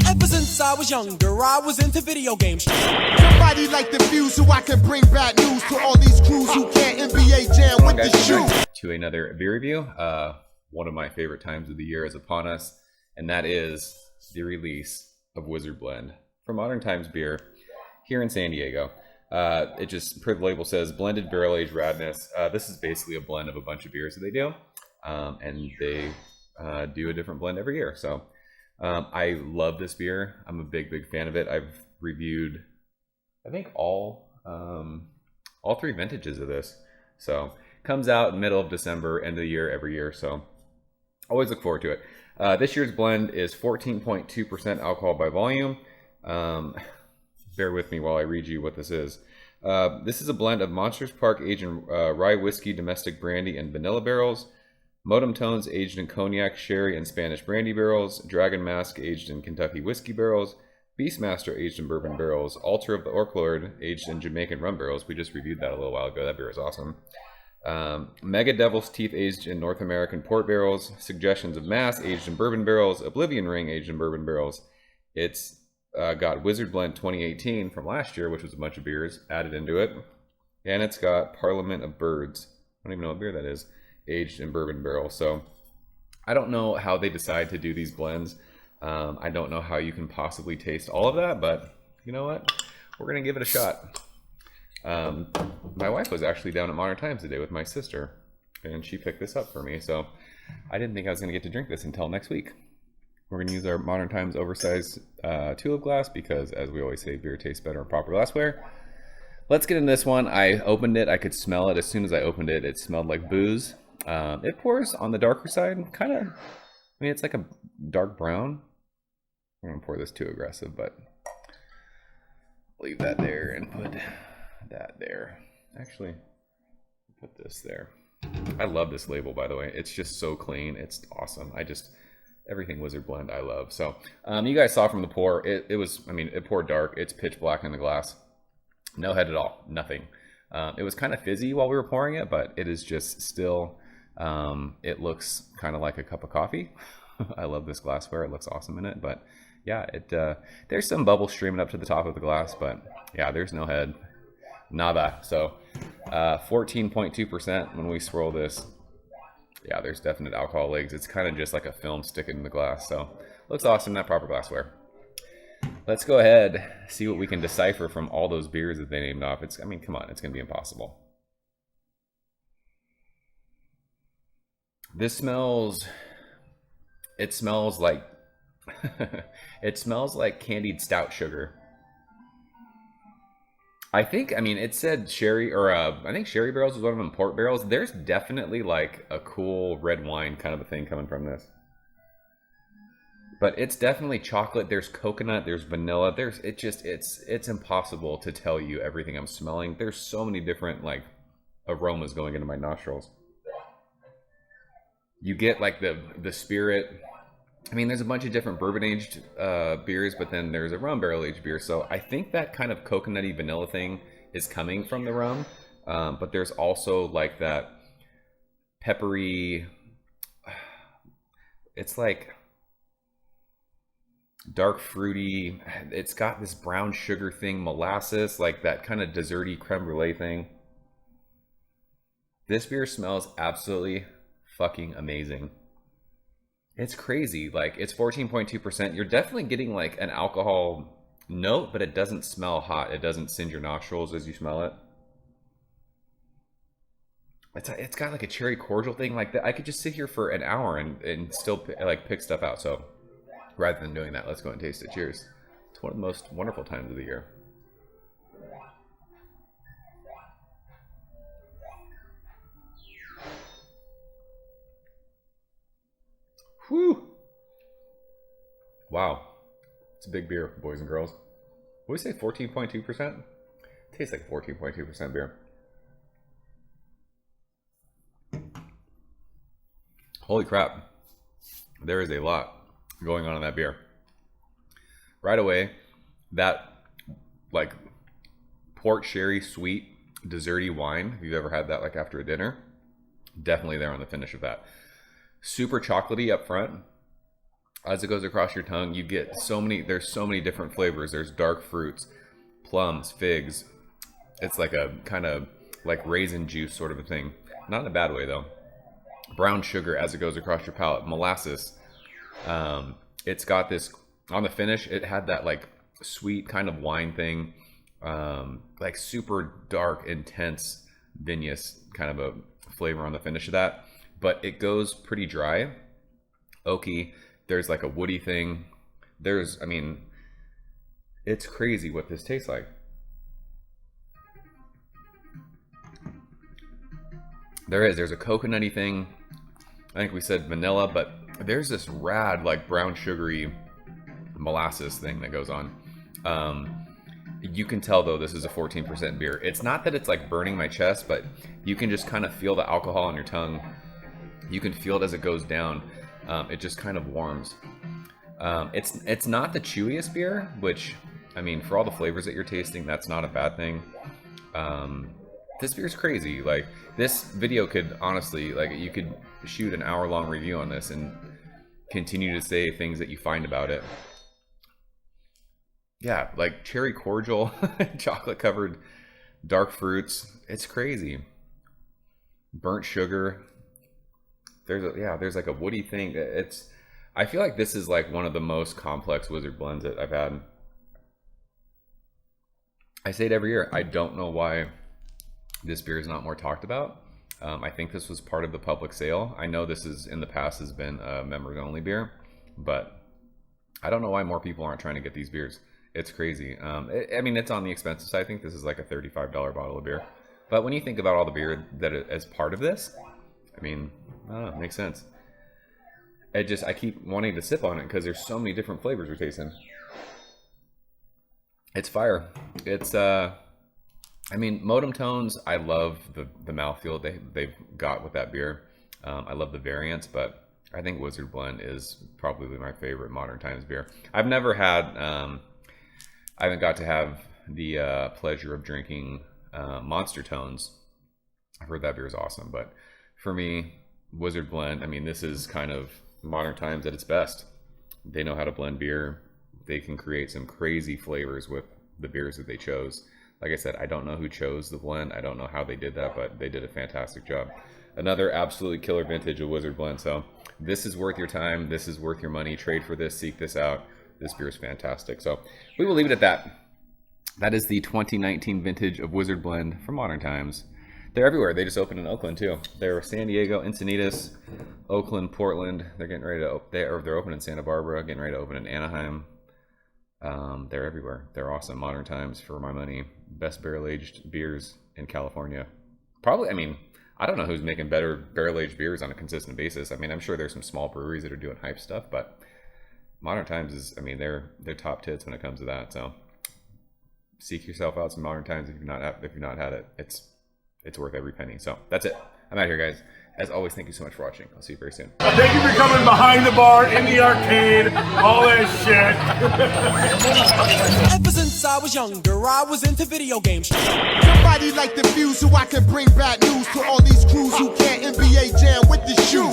Ever since I was younger, I was into video games. Somebody like the Fuse so I can bring bad news to all these crews who can't NBA jam with the shoe. To another beer review. One of my favorite times of the year is upon us, and that is the release of Wizard Blend from Modern Times Beer here in San Diego. It just, per the label says, blended barrel aged radness. This is basically a blend of a bunch of beers that they do, and they do a different blend every year. So I love this beer. I'm a big fan of it. I've reviewed, I think, all 3 vintages of this. So comes out middle of December, end of the year, every year. So always look forward to it. This year's blend is 14.2% alcohol by volume. Bear with me while I read you what this is. This is a blend of Monsters Park aged in rye whiskey, domestic brandy, and vanilla barrels. Modem Tones aged in cognac, sherry, and Spanish brandy barrels. Dragon Mask aged in Kentucky whiskey barrels. Beastmaster aged in bourbon barrels. Altar of the Orc Lord aged in Jamaican rum barrels. We just reviewed that a little while ago. That beer is awesome. Mega Devil's Teeth aged in North American port barrels. Suggestions of Mass aged in bourbon barrels. Oblivion Ring aged in bourbon barrels. It's got Wizard Blend 2018 from last year, which was a bunch of beers added into it. And it's got Parliament of Birds. I don't even know what beer that is. Aged in bourbon barrel. So I don't know how they decide to do these blends. I don't know how you can possibly taste all of that, but you know what? We're going to give it a shot. My wife was actually down at Modern Times today with my sister, and she picked this up for me. So I didn't think I was going to get to drink this until next week. We're going to use our Modern Times oversized tulip glass because, as we always say, beer tastes better in proper glassware. Let's get into this one. I opened it. I could smell it as soon as I opened it. It smelled like booze. It pours on the darker side, kind of. I mean, it's like a dark brown. I'm going to pour this too aggressive, but leave that there and put that there. Actually, put this there. I love this label, by the way. It's just so clean. It's awesome. Everything Wizard Blend I love. So you guys saw from the pour, it was, I mean, it poured dark. It's pitch black in the glass. No head at all. Nothing. It was kind of fizzy while we were pouring it, but it is just still, it looks kind of like a cup of coffee. I love this glassware. It looks awesome in it. But yeah, there's some bubbles streaming up to the top of the glass, but yeah, there's no head. Nada. So 14.2% when we swirl this. Yeah, there's definite alcohol legs. It's kind of just like a film sticking in the glass. So looks awesome in that proper glassware. Let's go ahead, see what we can decipher from all those beers that they named off. I mean, come on, it's going to be impossible. It smells like, it smells like candied stout sugar. I mean, it said sherry, or I think sherry barrels was one of them, port barrels. There's definitely like a cool red wine kind of a thing coming from this. But it's definitely chocolate. There's coconut, there's vanilla. It's impossible to tell you everything I'm smelling. There's so many different like aromas going into my nostrils. You get like the spirit. I mean, there's a bunch of different bourbon aged beers, but then there's a rum barrel aged beer. So I think that kind of coconutty vanilla thing is coming from the rum. But there's also like that peppery, it's like dark fruity. It's got this brown sugar thing, molasses, like that kind of desserty creme brulee thing. This beer smells absolutely fucking amazing. It's crazy. Like, it's 14.2%. You're definitely getting like an alcohol note, but it doesn't smell hot. It doesn't singe your nostrils as you smell it. It's got like a cherry cordial thing like that. I could just sit here for an hour and still like pick stuff out. So rather than doing that, let's go and taste it. Cheers. It's one of the most wonderful times of the year. Whew. Wow. It's a big beer, boys and girls. What do we say, 14.2%? Tastes like 14.2% beer. Holy crap. There is a lot going on in that beer. Right away, that like port sherry sweet desserty wine, if you've ever had that like after a dinner, definitely there on the finish of that. Super chocolatey up front. As it goes across your tongue, you get there's so many different flavors. There's dark fruits, plums, figs. It's like a kind of like raisin juice sort of a thing. Not in a bad way though. Brown sugar as it goes across your palate. Molasses. It's got this, on the finish, it had that like sweet kind of wine thing. Like super dark, intense, vinous kind of a flavor on the finish of that. But it goes pretty dry. Oaky. There's like a woody thing. I mean, it's crazy what this tastes like. There's a coconutty thing. I think we said vanilla, but there's this rad, like brown sugary molasses thing that goes on. You can tell though, this is a 14% beer. It's not that it's like burning my chest, but you can just kind of feel the alcohol on your tongue. You can feel it as it goes down. It just kind of warms. It's not the chewiest beer, which, I mean, for all the flavors that you're tasting, that's not a bad thing. This beer's crazy. Like, this video could honestly, like, you could shoot an hour-long review on this and continue to say things that you find about it. Yeah, like cherry cordial, chocolate-covered dark fruits. It's crazy. Burnt sugar. There's like a woody thing. I feel like this is like one of the most complex Wizard blends that I've had. I say it every year. I don't know why this beer is not more talked about. I think this was part of the public sale. I know this is in the past has been a members only beer, but I don't know why more people aren't trying to get these beers. It's crazy. I mean, it's on the expensive side. I think this is like a $35 bottle of beer. But when you think about all the beer that is part of this, I mean, I don't know, it makes sense. I keep wanting to sip on it because there's so many different flavors we're tasting. It's fire. It's, I mean, Modem Tones, I love the mouthfeel they've got with that beer. I love the variants, but I think Wizard Blend is probably my favorite Modern Times beer. I've never had, I haven't got to have the pleasure of drinking Monster Tones. I've heard that beer is awesome, but for me, Wizard Blend, I mean, this is kind of Modern Times at its best. They know how to blend beer. They can create some crazy flavors with the beers that they chose. Like I said, I don't know who chose the blend. I don't know how they did that, but they did a fantastic job. Another absolutely killer vintage of Wizard Blend. So this is worth your time. This is worth your money. Trade for this. Seek this out. This beer is fantastic. So we will leave it at that. That is the 2019 vintage of Wizard Blend from Modern Times. They're everywhere. They just opened in Oakland too. They're San Diego, Encinitas, Oakland, Portland. They're getting ready to they're open in Santa Barbara, getting ready to open in Anaheim. They're everywhere. They're awesome. Modern Times, for my money, best barrel-aged beers in California. Probably, I mean, I don't know who's making better barrel-aged beers on a consistent basis. I mean, I'm sure there's some small breweries that are doing hype stuff, but Modern Times is, I mean, they're top tits when it comes to that. So seek yourself out some Modern Times if you've not had it. It's worth every penny. So that's it. I'm out here, guys. As always, thank you so much for watching. I'll see you very soon. Thank you for coming behind the bar, in the arcade, all that shit. Ever since I was younger, I was into video games. Somebody like the Fuse so I can bring bad news to all these crews who can't NBA jam with the shoe.